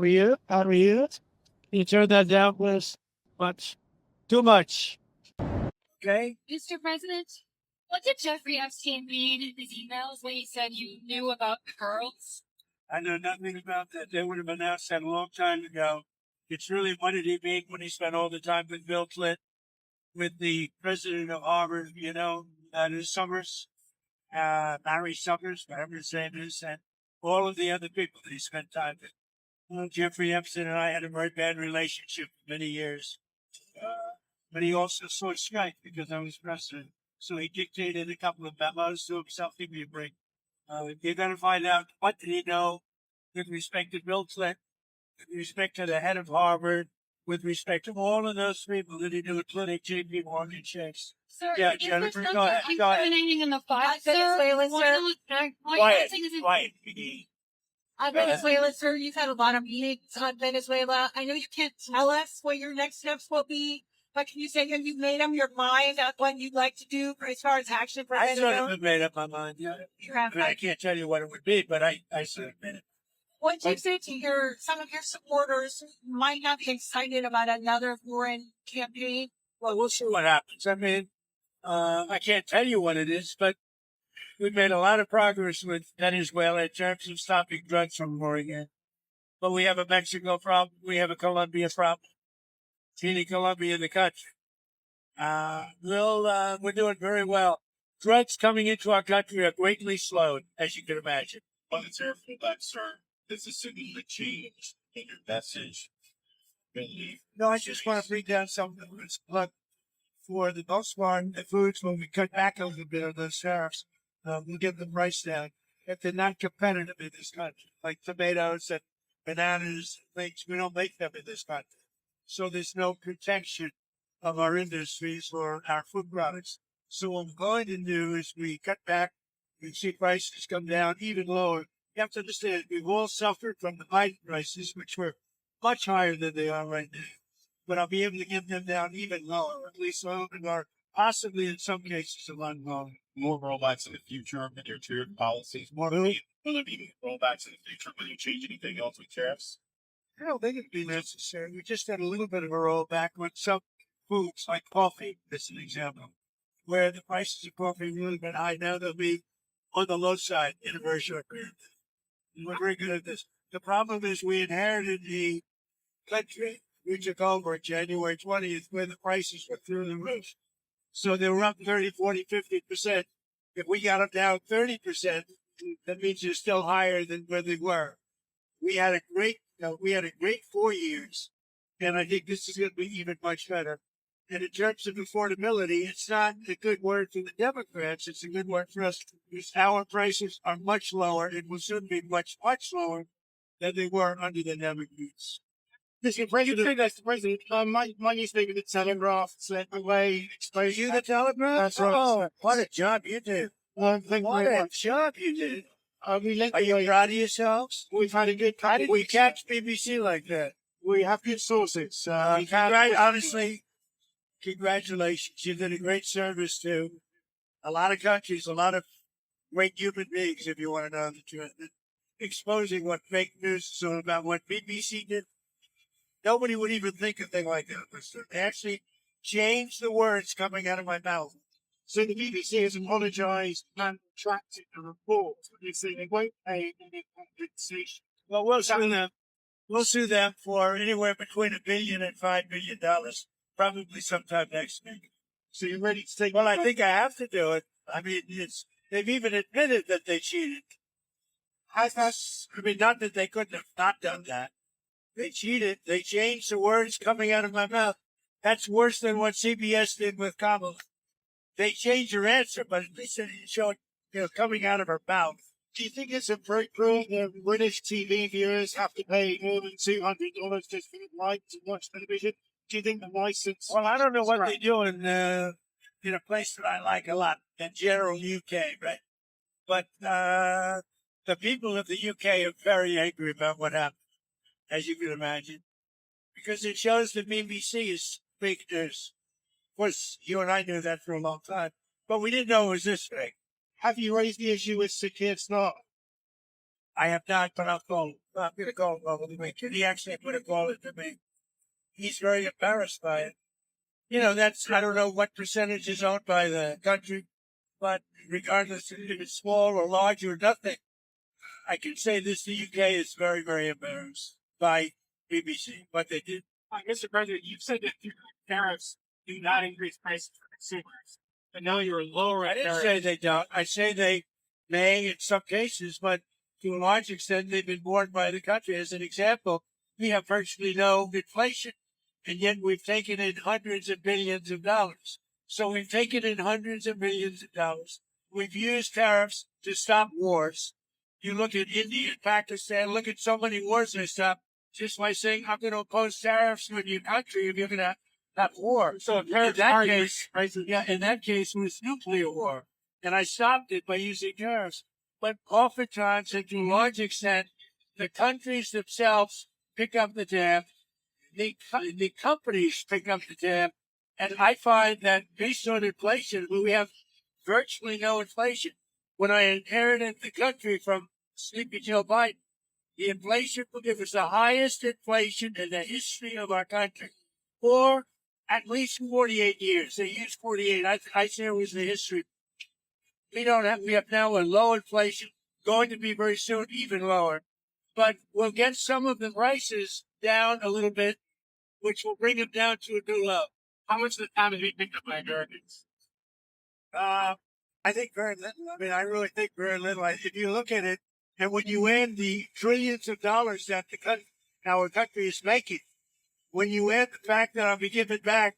you? How are you? You turned that down, was much, too much. Okay. Mr. President, what did Jeffrey Epstein mean in his emails when he said you knew about pearls? I know nothing about that. They would have announced that a long time ago. It's really what did he mean when he spent all the time with Bill Clinton, with the president of Harvard, Summers, Barry Summers, whatever his name is, and all of the other people that he spent time with. Well, Jeffrey Epstein and I had a very bad relationship for many years. But he also saw Skype because I was president. So he dictated a couple of memos to himself. Give me a break. You're going to find out what did he know with respect to Bill Clinton, with respect to the head of Harvard, with respect to all of those people that he knew, including J.P. Morgan Chase. Sir, Yeah, is Jennifer, there go ahead. something Go ahead. incriminating in the file, sir? Venezuela, sir. Quiet, quiet. Venezuela, sir, you've had a lot of meetings on Venezuela. I know you can't tell us what your next steps will be, but can you say have you made up your mind on what you'd like to do as far as action for I sort Venezuela? of made up my mind. Yeah. You have. I mean, I can't tell you what it would be, but I sort of made it. What do you say to some of your supporters who might not be excited about another foreign campaign? Well, we'll see what happens. I mean, I can't tell you what it is, but we've made a lot of progress with Venezuela in terms of stopping drugs from pouring in. But we have a Mexico problem. We have a Colombia problem. Teeny Colombia in the country. We're doing very well. Drugs coming into our country are greatly slowed, as you can imagine. Well, it's there for that, sir. This is a change in your message. Believe. No, I just want to bring down some of the Look, for the most part, the foods, when we cut back a little bit of those tariffs, we'll get the price down. If they're not competitive in this country, like tomatoes and bananas, things, we don't make them in this country. So there's no protection of our industries or our food products. So what we're going to do is we cut back, we see prices come down even lower. You have to understand, we've all suffered from the Biden prices, which were much higher than they are right now. But I'll be able to get them down even lower, at least or possibly in some cases a lot lower. More rollbacks in the future in your tiered policies. More Will there be rollbacks in the future? Will you change anything else with tariffs? I don't think it'd be necessary. We just had a little bit of a rollback with some foods, like coffee, as an example, where the prices of coffee have really been high. Now they'll be on the low side in a very short period. We're very good at this. The problem is we inherited the country. We took over January 20th, where the prices were through the roof. So they were up 30, 40, 50%. If we got them down 30%, that means they're still higher than where they were. We had a great 4 years, and I think this is going to be even much better. And in terms of affordability, it's not a good word for the Democrats. It's a good word for us. Because our prices are much lower. It will soon be much, much lower than they were under the Democrats. Mr. President, that's the president. My newspaper, the Telegraph, sent away. Are you the Telegraph? That's right. Oh, what a job you did. Thank you What very a much. job you did. Are you We proud of yourselves? we've had a good time. We catch BBC like that. We have good sources. Honestly, congratulations. You did a great service to a lot of countries, a lot of great human beings, if you want to know the truth. Exposing what fake news is all about, what BBC did. Nobody would even think a thing like that. They actually changed the words coming out of my mouth. So the BBC has apologised and retracted the report. You see, they won't pay any compensation. Well, we'll sue them. We'll sue them for anywhere between $1 billion and $5 billion, probably sometime next week. So you're ready to take. Well, I think I have to do it. I mean, they've even admitted that they cheated. I mean, not that they couldn't have not done that. They cheated. They changed the words coming out of my mouth. That's worse than what CBS did with Kamala. They changed her answer, but at least it showed, coming out of her mouth. Do you think it's a breakthrough that British TV viewers have to pay more than $200 just for the right to watch television? Do you think the license? Well, I don't know what they do in a place that I like a lot, in general UK, right? But the people of the UK are very angry about what happened, as you can imagine, because it shows the BBC is fake news. Of course, you and I knew that for a long time, but we didn't know it was this big. Have you raised the issue with Sir Keir Starmer? I have not, but I'll call him. I'm going to call him over the weekend. He actually put a call into me. He's very embarrassed by it. You know, I don't know what percentage is owned by the country, but regardless if it's small or large or nothing, I can say this, the UK is very, very embarrassed by BBC, what they did. Mr. President, you've said that tariffs do not increase prices for consumers, but now you're lowering I didn't tariffs. say they don't. I say they may in some cases, but to a large extent, they've been borne by the country. As an example, we have virtually no inflation, and yet we've taken in hundreds of billions of dollars. So we've taken in hundreds of millions of dollars. We've used tariffs to stop wars. You look at India and Pakistan, look at so many wars they stopped just by saying, I'm going to impose tariffs on your country if you're going to have war. So In tariffs that are case, yeah, in that case, it was nuclear war. And I stopped it by using tariffs. But oftentimes, and to a large extent, the countries themselves pick up the tab. The companies pick up the tab. And I find that based on inflation, we have virtually no inflation. When I inherited the country from Sleepy Joe Biden, the inflation, it was the highest inflation in the history of our country for at least 48 years. They used 48. I say it was the history. We have now a low inflation, going to be very soon even lower. But we'll get some of the prices down a little bit, which will bring them down to a new low. How much of the time is being picked up by Americans? I think very little. I mean, I really think very little. If you look at it, and when you add the trillions of dollars that our country is making, when you add the fact that I'll be giving back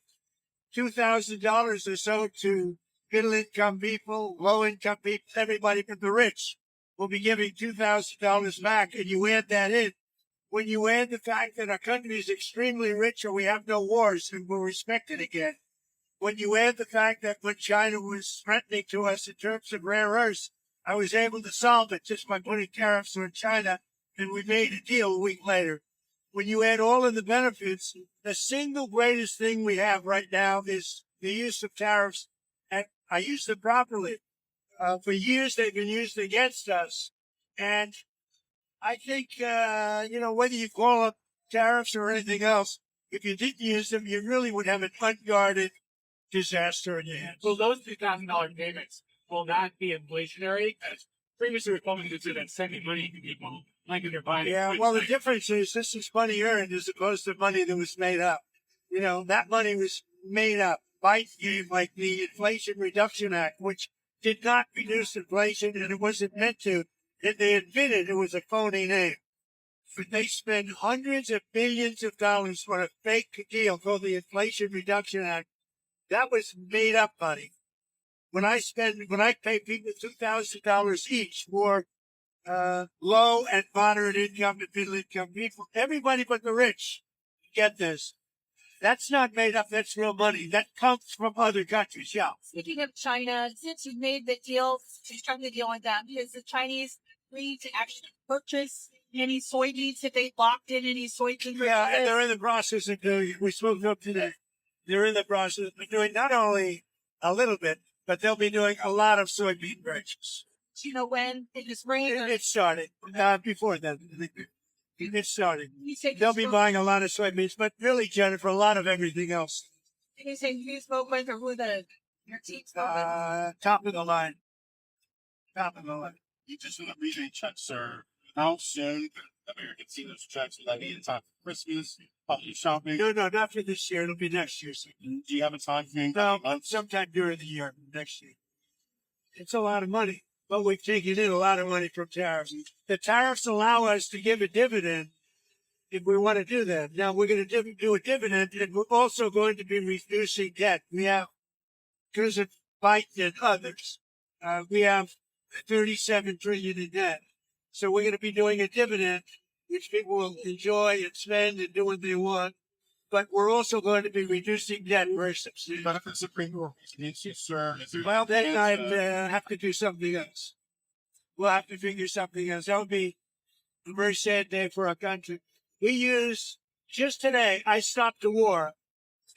$2,000 or so to middle-income people, low-income people, everybody but the rich will be giving $2,000 back, and you add that in. When you add the fact that our country is extremely rich and we have no wars and we're respected again, when you add the fact that when China was threatening to us in terms of rare earths, I was able to solve it just by putting tariffs on China, and we made a deal a week later. When you add all of the benefits, the single greatest thing we have right now is the use of tariffs, and I use them properly. For years, they've been used against us, and I think, whether you call up tariffs or anything else, if you didn't use them, you really would have an unguarded disaster in your hands. Well, those $2,000 payments will not be inflationary, as previously Republicans said that sending money to people, like if you're buying. Yeah, well, the difference is this is money earned as opposed to money that was made up. You know, that money was made up. Biden gave like the Inflation Reduction Act, which did not reduce inflation, and it wasn't meant to. And they admitted it was a phony name. But they spent hundreds of billions of dollars on a fake deal called the Inflation Reduction Act. That was made up money. When I pay people $2,000 each for low and moderate income and middle income people, everybody but the rich get this. That's not made up. That's real money. That comes from other countries. Yeah. Speaking of China, since you've made the deal, you struck the deal with them, is the Chinese free to actually purchase any soybeans if they locked in any soybeans? Yeah, and they're in the process of doing it. We spoke up today. They're in the process of doing not only a little bit, but they'll be doing a lot of soybean purchases. Do you know when? In the spring? Or It started before then. It started. you say They'll be buying a lot of soybeans, but really, Jennifer, a lot of everything else. you say you spoke with or who your team spoke with? Top of the line. Top of the line. You just want to rebate checks, sir. How soon could Americans see those checks? Will that be in time for Christmas, holiday shopping? No, not for this year. It'll be next year. Do you have a time frame? No, sometime during the year, next year. It's a lot of money, but we've taken in a lot of money from tariffs. The tariffs allow us to give a dividend if we want to do that. Now, we're going to do a dividend, and we're also going to be reducing debt. We have, because of Biden and others, we have 37 trillion in debt. So we're going to be doing a dividend, which people will enjoy and spend and do what they want. But we're also going to be reducing debt very substantially. But if the Supreme Court needs you, sir, Well, then I'd have to do something else. We'll have to figure something else. That would be a very sad day for our country. We use, just today, I stopped the war.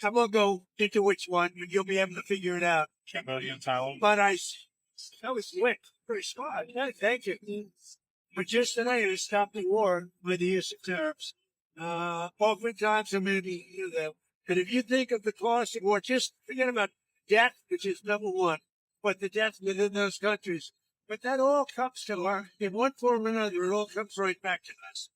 I won't go into which one, but you'll be able to figure it out. Cambodia and Thailand. But that was quick. Very smart. Yeah, thank you. But just today, to stop the war with the use of tariffs. Oftentimes, I'm going to do that. And if you think of the cost of war, just forget about death, which is number one, but the death within those countries. But that all comes to our, in one form or another, it all comes right back to us.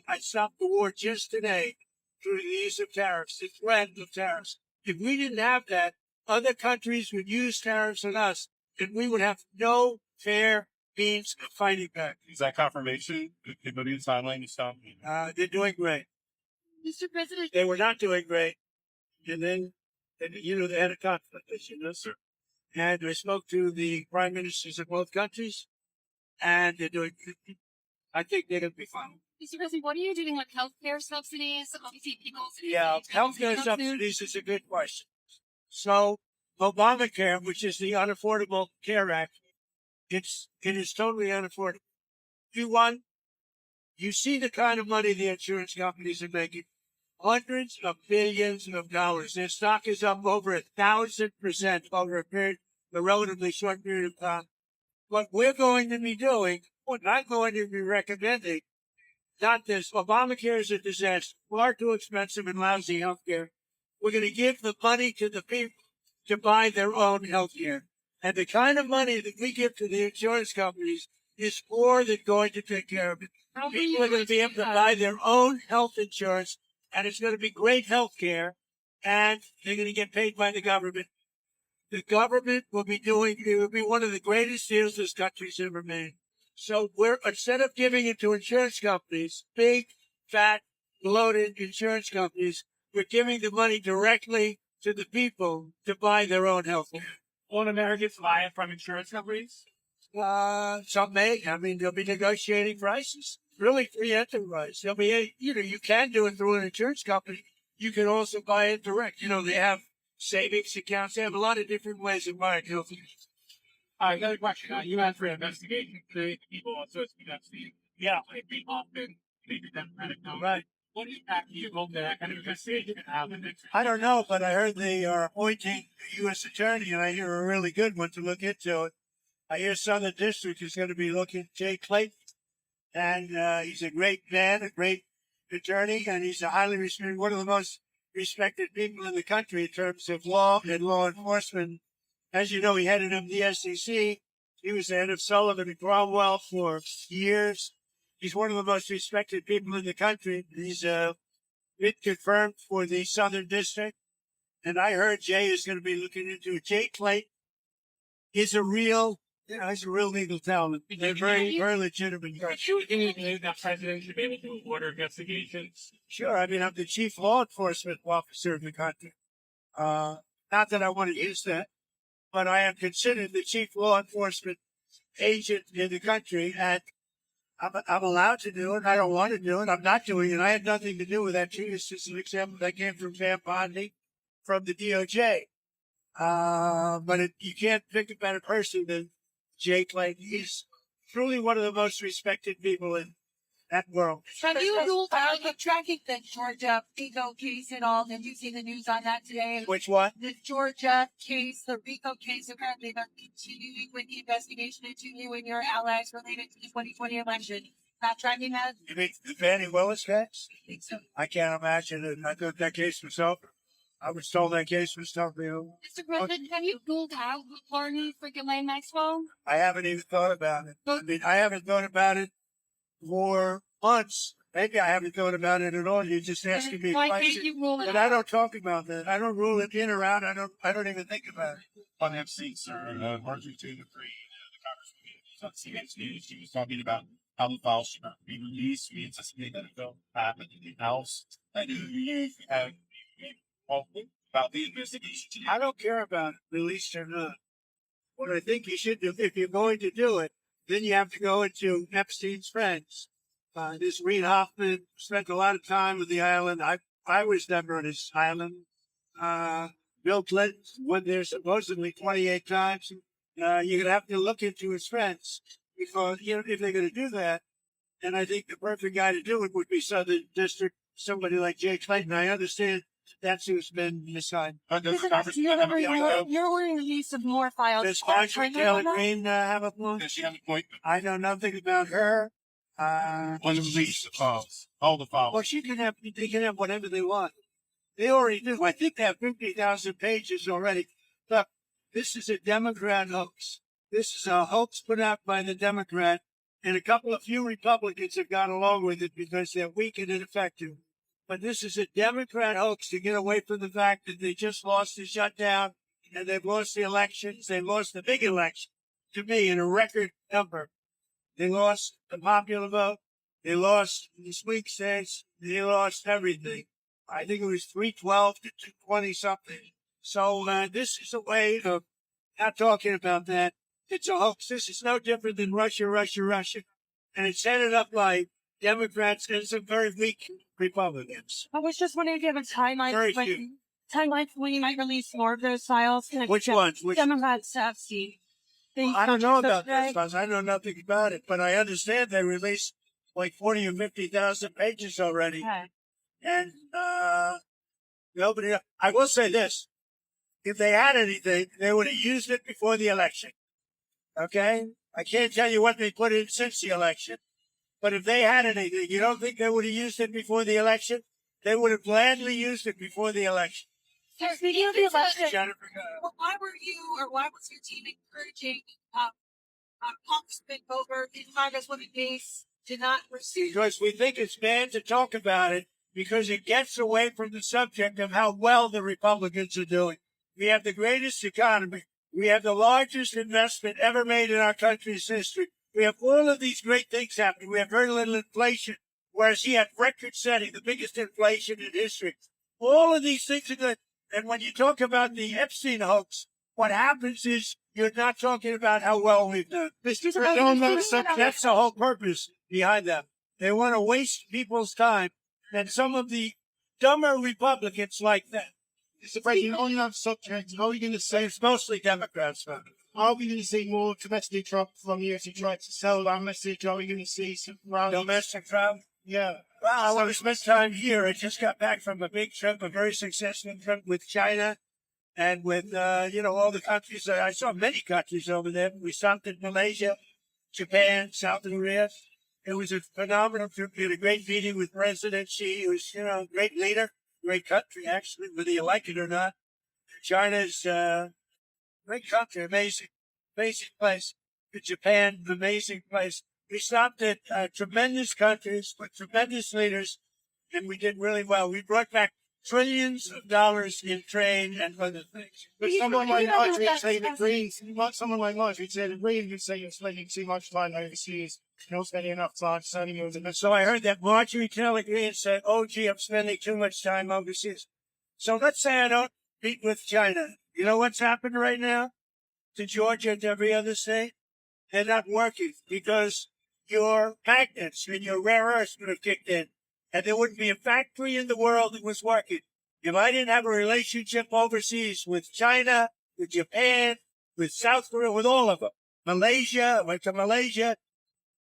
I stopped the war just today through the use of tariffs, the threat of tariffs. If we didn't have that, other countries would use tariffs on us, and we would have no fair means of fighting back. Is that confirmation? If people do timeline and stuff. They're doing great. Mr. President, They were not doing great, and then they had a conflict, as you know, sir. And I spoke to the prime ministers of both countries, and they're doing. I think they're going to be fine. Mr. President, what are you doing with healthcare subsidies? Obviously, people. Yeah, healthcare subsidies is a good question. So, Obamacare, which is the Unaffordable Care Act, it is totally unaffordable. You see the kind of money the insurance companies are making. Hundreds of billions of dollars. Their stock is up over 1,000% over a relatively short period of time. What we're going to be doing, what I'm going to be recommending, not this. Obamacare is a disaster, far too expensive and lousy health care. We're going to give the money to the people to buy their own health care. And the kind of money that we give to the insurance companies is more than going to take care of it. People are going to be able to buy their own health insurance, and it's going to be great health care, and they're going to get paid by the government. The government will be it will be one of the greatest deals this country's ever made. So instead of giving it to insurance companies, big, fat, bloated insurance companies, we're giving the money directly to the people to buy their own health care. Won't Americans buy it from insurance companies? Some may. I mean, they'll be negotiating prices. Really free enterprise. They'll be, you can do it through an insurance company. You can also buy it direct. They have savings accounts. They have a lot of different ways of buying health insurance. Another question. You asked for an investigation. The people also investigate. Yeah. They often make a Democratic nominee. Right. What impact do you hope that kind of investigation can have in next? I don't know, but I heard they are appointing a U.S. attorney, and I hear a really good one to look into it. I hear Southern District is going to be looking Jay Clayton, and he's a great man, a great attorney, and he's a highly respected, one of the most respected people in the country in terms of law and law enforcement. As you know, he headed up the SEC. He was the head of Sullivan and Cromwell for years. He's one of the most respected people in the country. He's been confirmed for the Southern District. And I heard Jay is going to be looking into it. Jay Clayton is a real, he's a real legal talent. They're very, very legitimate guy. Do you believe that president should be able to order investigations? Sure. I mean, I'm the chief law enforcement officer of the country. Not that I want to use that, but I am considered the chief law enforcement agent in the country, and I'm allowed to do it. I don't want to do it. I'm not doing it. I had nothing to do with that. It's just an example that came from Van Bondi from the DOJ. But you can't pick a better person than Jay Clayton. He's truly one of the most respected people in that world. Have you ruled out the tracking the Georgia RICO case and all? Did you see the news on that today? Which one? The Georgia case, the RICO case, apparently they're continuing with the investigation into you and your allies related to the 2020 election. Not tracking that? You mean the Fannie Willis case? I think so. I can't imagine it. I thought that case was over. I was told that case was totally over. Mr. President, have you ruled out pardon for Ghislaine Maxwell? I haven't even thought about it. I mean, I haven't thought about it for months. Maybe I haven't thought about it at all. You're just asking me Why can't questions. you rule it But out? I don't talk about that. I don't rule it in or out. I don't even think about it. On FC, sir, Marjorie Taylor Greene, the congresswoman, on CBS News, she was talking about how the file should not be released. We anticipate that it will happen in the House. And you have about the investigation. I don't care about it, released or not. What I think you should do, if you're going to do it, then you have to go into Epstein's friends. This Reid Hoffman spent a lot of time with the island. I was never on his island. Bill Clinton went there supposedly 28 times. You're going to have to look into his friends because, if they're going to do that, then I think the perfect guy to do it would be Southern District, somebody like Jay Clayton. I understand That's who's been assigned. You're wearing release of more files. Does Marjorie Taylor Greene have a point? Does she have a point? I know nothing about her. When release the files, all the files. Well, they can have whatever they want. They already do. I think they have 50,000 pages already. Look, this is a Democrat hoax. This is a hoax put out by the Democrat, and a few Republicans have gone along with it because they're weak and ineffective. But this is a Democrat hoax to get away from the fact that they just lost the shutdown and they've lost the elections. They lost the big election, to me, in a record number. They lost the popular vote. They lost the swing states. They lost everything. I think it was 312 to 220 something. So this is a way of not talking about that. It's a hoax. This is no different than Russia. And it's headed up by Democrats and some very weak Republicans. I was just wondering if you have a timeline. Very few. Timeline for when you might release more of those files. Which ones? Democrats have seen. I don't know about this because I know nothing about it, but I understand they released like 40 or 50,000 pages already. Okay. And nobody. I will say this: if they had anything, they would have used it before the election. Okay, I can't tell you what they put in since the election, but if they had anything, you don't think they would have used it before the election? They would have gladly used it before the election. So speaking of the election, Jennifer, well, why was your team encouraging Congressman Bober and Congresswoman Gates to not pursue? because we think it's bad to talk about it because it gets away from the subject of how well the Republicans are doing. We have the greatest economy. We have the largest investment ever made in our country's history. We have all of these great things happening. We have very little inflation, whereas he had record-setting, the biggest inflation in history. All of these things are good. And when you talk about the Epstein hoax, what happens is you're not talking about how well we've done. That's the whole purpose behind them. They want to waste people's time, and some of the dumber Republicans like that. Mr. President, on that subject, how are you going to say, It's mostly Democrats, man. are we going to see more domestic Trump from you as you try to sell that message? Are we going to see some Domestic Trump? Yeah. Well, I want to spend time here. I just got back from a big trip, a very successful trip with China and with, all the countries. I saw many countries over there. We stopped in Malaysia, Japan, South Korea. It was a phenomenal trip. We had a great meeting with President Xi, who's, a great leader, great country, actually, whether you like it or not. China's a great country, amazing place. Japan, amazing place. We stopped at tremendous countries with tremendous leaders, and we did really well. We brought back trillions of dollars in trade and other things. But someone like Marjorie Taylor Greene, would say you're spending too much time overseas. You're not spending enough time studying over the So I heard that Marjorie Taylor Greene said, "Oh, gee, I'm spending too much time overseas." So let's say I don't meet with China. You know what's happened right now to Georgia and to every other state? They're not working because your magnets and your rare earths would have kicked in, and there wouldn't be a factory in the world that was working. If I didn't have a relationship overseas with China, with Japan, with South Korea, with all of them, Malaysia, I went to Malaysia,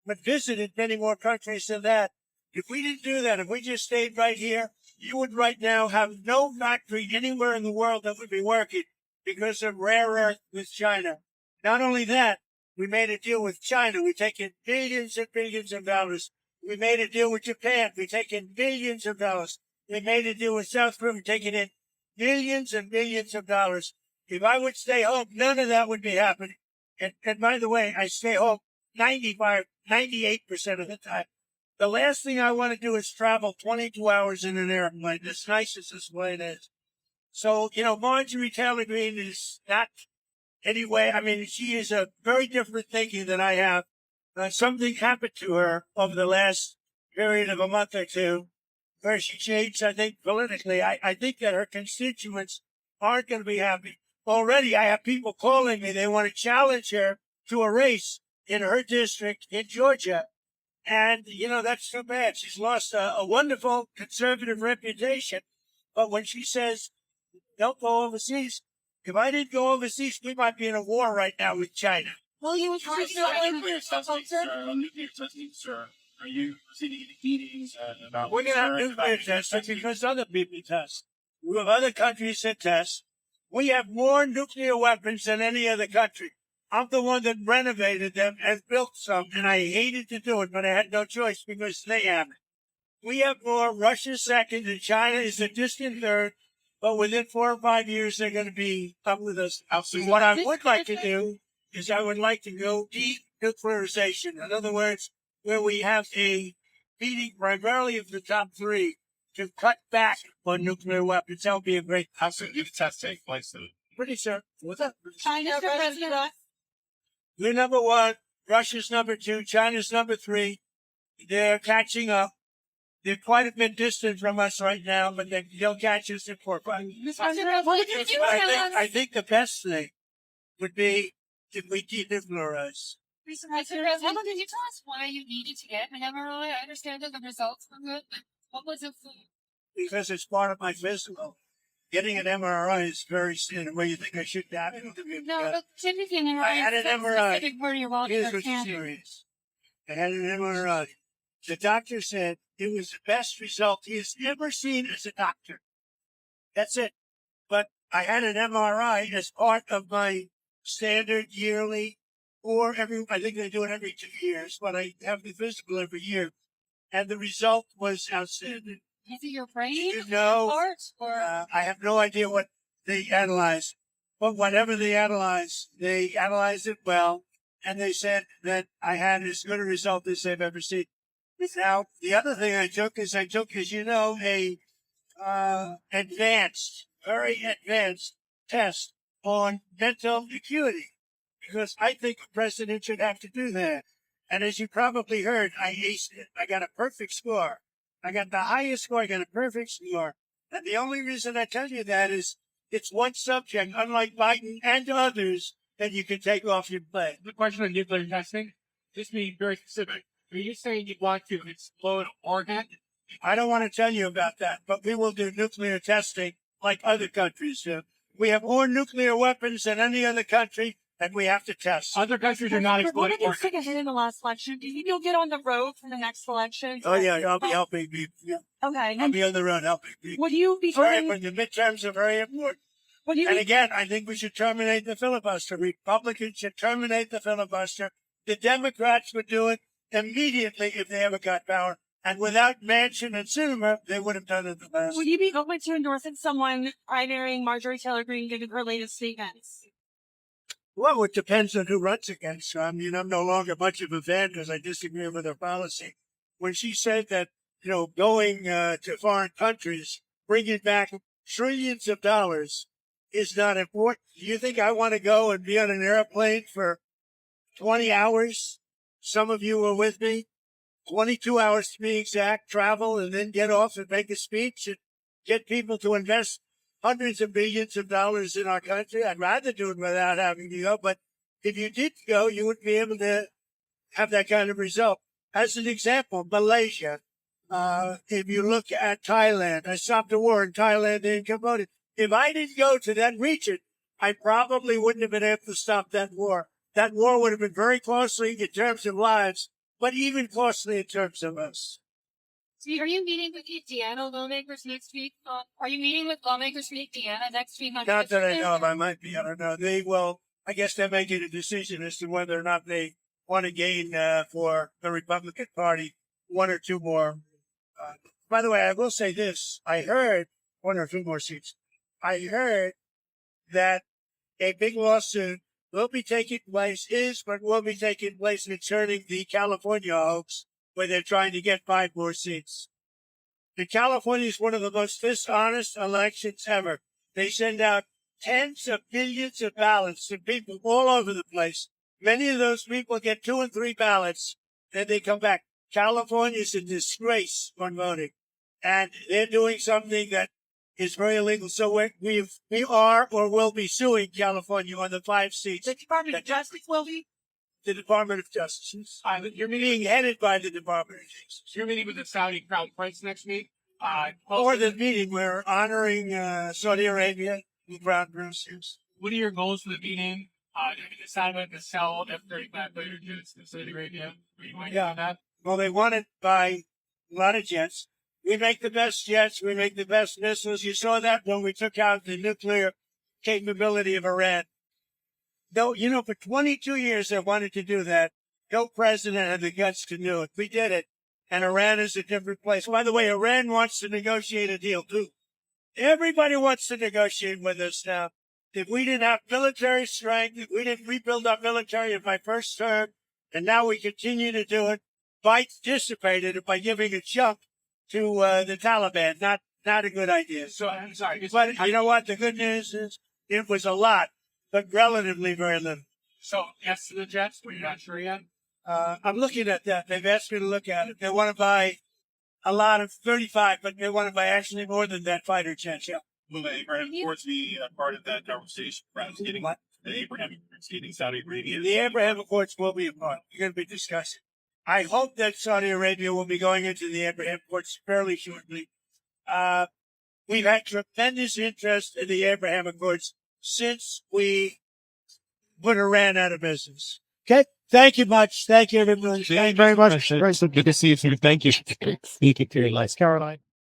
but visited many more countries than that. If we didn't do that, if we just stayed right here, you would right now have no factory anywhere in the world that would be working because of rare earth with China. Not only that, we made a deal with China. We take in billions and billions of dollars. We made a deal with Japan. We take in billions of dollars. We made a deal with South Korea. We're taking in millions and millions of dollars. If I would stay home, none of that would be happening. And by the way, I stay home 98% of the time. The last thing I want to do is travel 22 hours in an airplane, as nice as this plane is. So, Marjorie Taylor Greene is not anyway. I mean, she is a very different thinking than I have. Something happened to her over the last period of a month or two where she changed, I think, politically. I think that her constituents aren't going to be happy. Already, I have people calling me. They want to challenge her to a race in her district in Georgia. And, that's too bad. She's lost a wonderful conservative reputation. But when she says, don't go overseas, if I didn't go overseas, we might be in a war right now with China. Will you encourage Sir, are you proceeding any meetings about We're going to have nuclear testing because other people test. We have other countries that test. We have more nuclear weapons than any other country. I'm the one that renovated them and built some, and I hated to do it, but I had no choice because they have it. We have more. Russia's second, and China is a distant third. But within 4 or 5 years, they're going to be up with us. What I would like to do is I would like to go denuclearization. In other words, where we have a meeting primarily of the top three to cut back on nuclear weapons. That would be a great How soon do the tests take place? Pretty sure. What's up? China's the president. We're number one. Russia's number two. China's number three. They're catching up. They're quite a bit distant from us right now, but they'll catch us in 4 or 5 years. I think the best thing would be if we denuclearize. Mr. President, can you tell us why you needed to get an MRI? I understand that the results were good, but what was it for? Because it's part of my physical. Getting an MRI is very in a way you think I should have it. No, but typically an MRI I had an MRI. specific where you're walking Here's or what's cancer. serious. I had an MRI. The doctor said it was the best result he has ever seen as a doctor. That's it. But I had an MRI as part of my standard yearly, I think they do it every 2 years, but I have the physical every year. And the result was outstanding. Is it your brain? No, Heart? Or I have no idea what they analyzed. But whatever they analyzed it well. And they said that I had as good a result as they've ever seen. Now, the other thing I took, as you know, a very advanced test on mental acuity, because I think a president should have to do that. And as you probably heard, I aced it. I got a perfect score. I got the highest score. I got a perfect score. And the only reason I tell you that is it's one subject, unlike Biden and others, that you can take off your plate. The question on nuclear testing, just be very specific. Are you saying you want to explode Oregon? I don't want to tell you about that, but we will do nuclear testing like other countries do. We have more nuclear weapons than any other country, and we have to test. Other countries are not What exploding did you Oregon. think ahead in the last election? Do you think you'll get on the road for the next election? Oh, yeah, I'll be helping people. Yeah. Okay. I'll be on the road helping people. Would you be Sorry, going? but the midterms are very important. Would you And be? again, I think we should terminate the filibuster. Republicans should terminate the filibuster. The Democrats would do it immediately if they ever got power. And without Manchin and Sinema, they would have done it the last. Would you be open to endorsing someone primarying Marjorie Taylor Greene given her latest statements? Well, it depends on who runs against her. I mean, I'm no longer much of a fan because I disagree with her policy. When she said that, going to foreign countries, bringing back trillions of dollars is not important. Do you think I want to go and be on an airplane for 20 hours? Some of you were with me. 22 hours to be exact, travel and then get off and make a speech and get people to invest hundreds of billions of dollars in our country. I'd rather do it without having to go. But if you did go, you wouldn't be able to have that kind of result. As an example, Malaysia. If you look at Thailand, I stopped a war in Thailand and Cambodia. If I didn't go to that region, I probably wouldn't have been able to stop that war. That war would have been very costly in terms of lives, but even costly in terms of us. So are you meeting with the Indiana lawmakers next week? Are you meeting with lawmakers from Indiana next week? Not that I know of. I might be. I don't know. I guess they're making a decision as to whether or not they want to gain for the Republican Party 1 or 2 more. By the way, I will say this. I heard 1 or 2 more seats. I heard that a big lawsuit will be taking place concerning the California hoax, where they're trying to get 5 more seats. And California is one of the most dishonest elections ever. They send out tens of millions of ballots to people all over the place. Many of those people get 2 and 3 ballots, then they come back. California is a disgrace on voting, and they're doing something that is very illegal. So we are or will be suing California on the 5 seats. The Department of Justice will be? The Department of Justice. You're Being headed by the Department of Justice. You're meeting with the Saudi Crown Prince next week. Or the meeting, we're honoring Saudi Arabia, the Crown Prince. What are your goals for the meeting? Have you decided to sell F-35 fighter jets to Saudi Arabia? Are you going to do that? Well, they want to buy a lot of jets. We make the best jets. We make the best missiles. You saw that when we took out the nuclear capability of Iran. Though, for 22 years they wanted to do that. No president had the guts to do it. We did it. And Iran is a different place. By the way, Iran wants to negotiate a deal too. Everybody wants to negotiate with us now. If we didn't have military strength, if we didn't rebuild our military in my first term, and now we continue to do it, by dissipated it by giving a jump to the Taliban. Not a good idea. So I'm sorry. But you know what? The good news is it was a lot, but relatively very little. So yes to the jets, but you're not sure yet. I'm looking at that. They've asked me to look at it. They want to buy a lot of 35, but they want to buy actually more than that fighter jets. Yeah. Will the Abraham Accords be part of that conversation? Perhaps getting What? the Abraham Accords getting Saudi Arabia. The Abraham Accords will be a part. We're going to be discussing. I hope that Saudi Arabia will be going into the Abraham Accords fairly shortly. We've had tremendous interest in the Abraham Accords since we put Iran out of business. Okay. Thank you much. Thank you, everybody. Thank you very much. Good to see you. Thank you. Caroline.